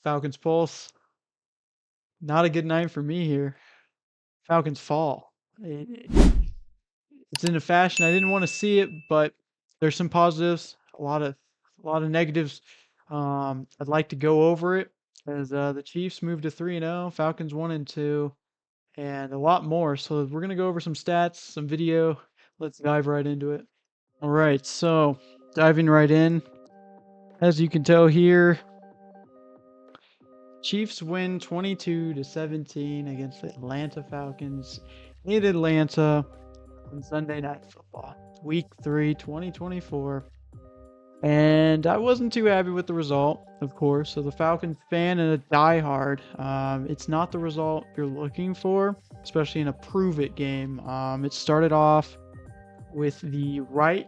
Falcons pulse. Not a good night for me here. Falcons fall. It's in a fashion I didn't want to see it, but there's some positives, a lot of negatives. I'd like to go over it as the Chiefs moved to 3-0, Falcons 1-2, and a lot more. So we're gonna go over some stats, some video. Let's dive right into it. All right, so diving right in. As you can tell here, Chiefs win 22-17 against the Atlanta Falcons in Atlanta on Sunday Night Football, Week 3, 2024. And I wasn't too happy with the result, of course. So the Falcons fan and a diehard, it's not the result you're looking for, especially in a prove-it game. It started off with the right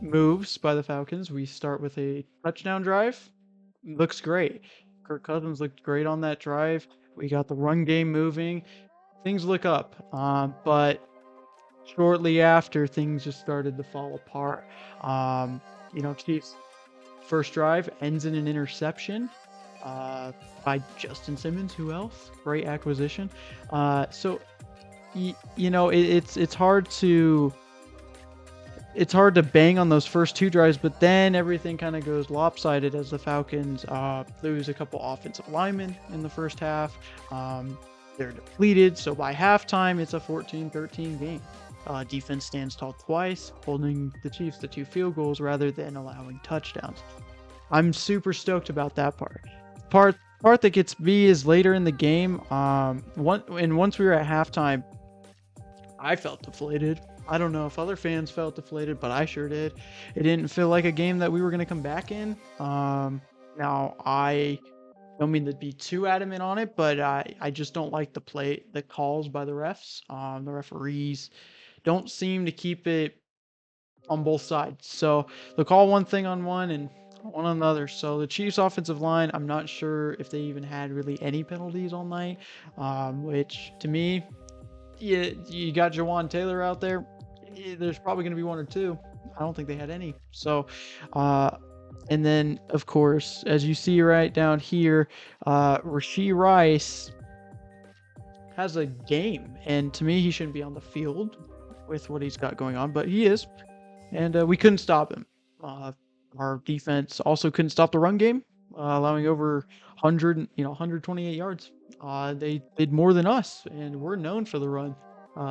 moves by the Falcons. We start with a touchdown drive. Looks great. Kirk Cousins looked great on that drive. We got the run game moving. Things look up. But shortly after, things just started to fall apart. Chiefs' first drive ends in an interception by Justin Simmons. Who else? Great acquisition. It's hard to bang on those first two drives, but then everything kind of goes lopsided as the Falcons lose a couple offensive linemen in the first half. They're depleted, so by halftime, it's a 14-13 game. Defense stands tall twice, holding the Chiefs to 2 field goals rather than allowing touchdowns. I'm super stoked about that part. Part that gets me is later in the game. Once we were at halftime, I felt deflated. I don't know if other fans felt deflated, but I sure did. It didn't feel like a game that we were going to come back in. Now, I don't mean to be too adamant on it, but I just don't like the calls by the refs. The referees don't seem to keep it on both sides. So they'll call one thing on one and one on the other. So the Chiefs' offensive line, I'm not sure if they even had really any penalties all night, which to me, you got Jawan Taylor out there. There's probably going to be one or two. I don't think they had any. So, and then of course, as you see right down here, Rashee Rice has a game, and to me, he shouldn't be on the field with what he's got going on, but he is, and we couldn't stop him. Our defense also couldn't stop the run game, allowing over 128 yards. They did more than us, and we're known for the run.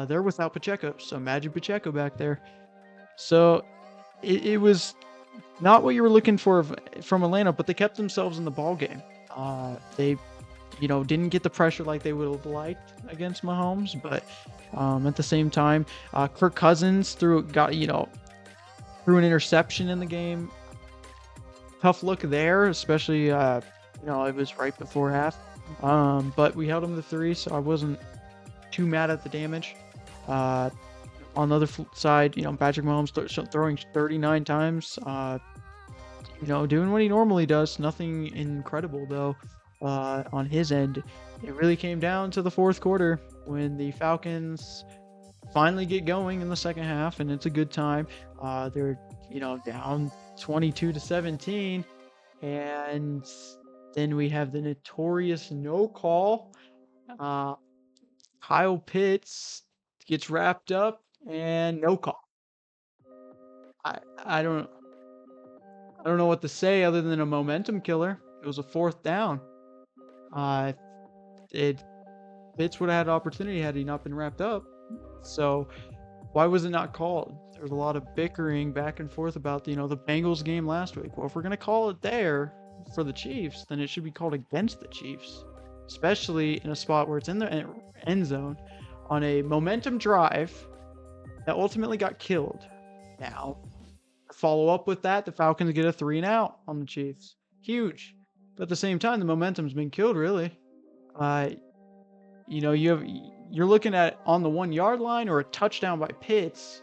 They're without Pacheco, so Magic Pacheco back there. So it was not what you were looking for from Atlanta, but they kept themselves in the ball game. They, didn't get the pressure like they would have liked against Mahomes, but at the same time, Kirk Cousins threw an interception in the game. Tough look there, especially it was right before half. But we held him to 3, so I wasn't too mad at the damage. On the other side, Patrick Mahomes throwing 39 times, doing what he normally does. Nothing incredible though on his end. It really came down to the fourth quarter when the Falcons finally get going in the second half, and it's a good time. They're down 22-17, and then we have the notorious no call. Kyle Pitts gets wrapped up and no call. I don't know what to say other than a momentum killer. It was a 4th down. Pitts would have had an opportunity had he not been wrapped up. So why was it not called? There was a lot of bickering back and forth about the Bengals game last week. Well, if we're gonna call it there for the Chiefs, then it should be called against the Chiefs, especially in a spot where it's in the end zone on a momentum drive that ultimately got killed. Now, follow up with that, the Falcons get a 3-and-out on the Chiefs. Huge. But at the same time, the momentum's been killed, really. You're looking at on the 1-yard line or a touchdown by Pitts,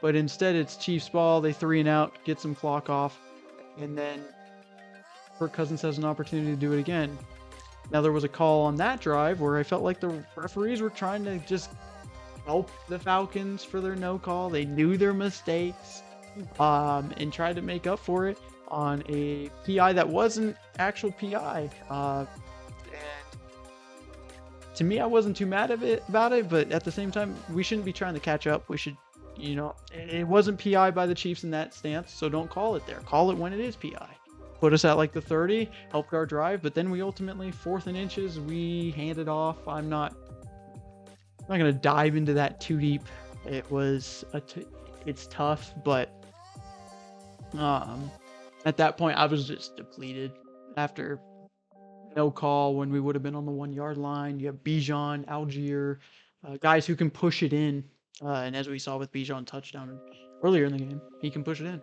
but instead it's Chiefs ball. They 3-and-out, get some clock off, and then Kirk Cousins has an opportunity to do it again. Now, there was a call on that drive where I felt like the referees were trying to just help the Falcons for their no call. They knew their mistakes and tried to make up for it. on a PI that wasn't actual PI. And to me, I wasn't too mad about it, but at the same time, we shouldn't be trying to catch up. We should, it wasn't PI by the Chiefs in that stance, so don't call it there. Call it when it is PI. Put us at like the 30, helped our drive, but then we ultimately, 4th and inches, we handed off. I'm not gonna dive into that too deep. It was it's tough, but at that point I was just depleted after no call when we would have been on the 1-yard line. You have Bijan, Algier, guys who can push it in, and as we saw with Bijan touchdown earlier in the game, he can push it in.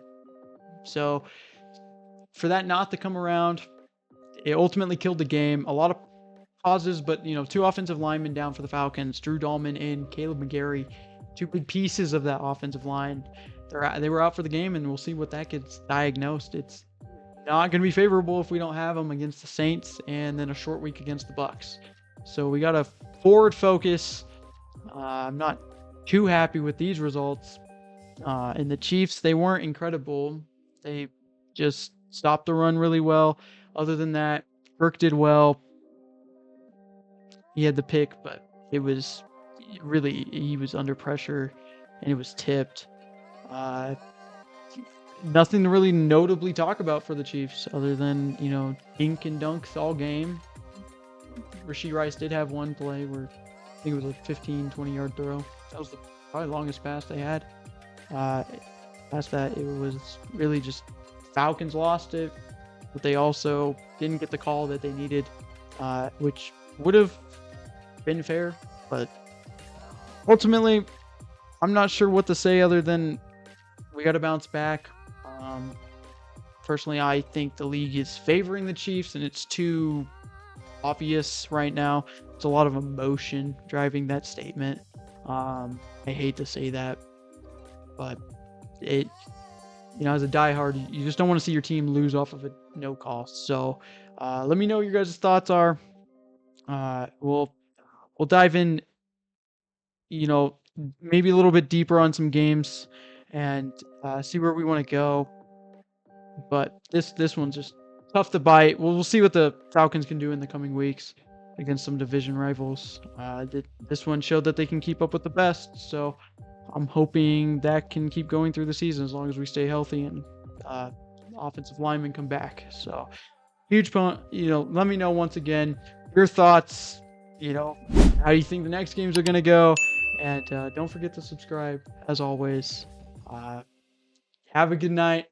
So for that not to come around, it ultimately killed the game. A lot of pauses, but 2 offensive linemen down for the Falcons, Drew Dahlman and Caleb McGarry, 2 big pieces of that offensive line. They were out for the game, and we'll see what that gets diagnosed. It's not going to be favorable if we don't have them against the Saints and then a short week against the Bucks. So we got to forward focus. I'm not too happy with these results. And the Chiefs, they weren't incredible. They just stopped the run really well. Other than that, Kirk did well. He had the pick, but it was really, he was under pressure and it was tipped. Nothing to really notably talk about for the Chiefs other than, dink and dunks all game. Rashee Rice did have one play where I think it was a 15, 20-yard throw. That was the probably longest pass they had. Past that, it was really just Falcons lost it, but they also didn't get the call that they needed, which would have been fair, but ultimately, I'm not sure what to say other than we got to bounce back. Personally, I think the league is favoring the Chiefs, and it's too obvious right now. It's a lot of emotion driving that statement. I hate to say that, but it, as a diehard, you just don't want to see your team lose off of a no call. So let me know what your guys' thoughts are. We'll dive in, maybe a little bit deeper on some games and see where we want to go. But this one's just tough to bite. We'll see what the Falcons can do in the coming weeks against some division rivals. This one showed that they can keep up with the best, so I'm hoping that can keep going through the season as long as we stay healthy and offensive linemen come back. So huge point. Let me know once again your thoughts. How you think the next games are gonna go, and don't forget to subscribe as always. Have a good night.